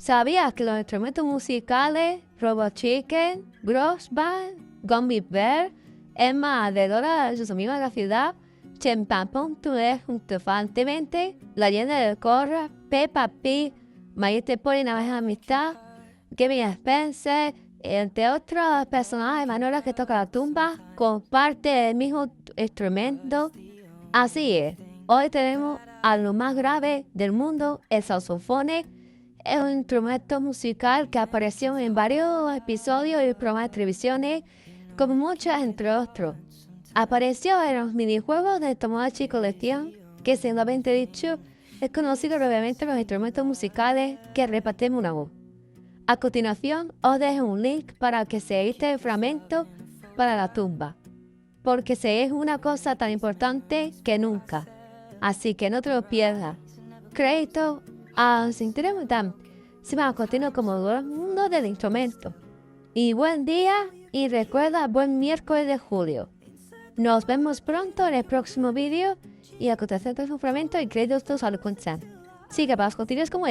¿Sabías que los instrumentos musicales Robot Chicken, Gross Band, Gummy Bear, Emma de Dora y sus amigos de la ciudad, Chimpampón.es junto Fantemente, La Leyenda del Corra, Peppa Pig, Mayete Poli, Navaja de Amistad, Kevin Spencer, entre otros personajes, Manuela que toca la tumba, comparte el mismo instrumento? Así es, hoy tenemos a lo más grave del mundo, el saxofón. Es un instrumento musical que apareció en varios episodios y programas de televisión, como muchas entre otros. Apareció en los minijuegos de Tomodachi Collection, que simplemente dicho, es conocido brevemente los instrumentos musicales que repartimos una voz. A continuación, os dejo un link para que seguáis el fragmento para la tumba, porque se es una cosa tan importante que nunca. Así que no te lo pierdas. Crédito a Sinteremutam. Se va a continuar como todo el mundo del instrumento. Y buen día y recuerda buen miércoles de julio. Nos vemos pronto en el próximo vídeo y a continuación de su fragmento y créditos al consent. Sigue para las continuas como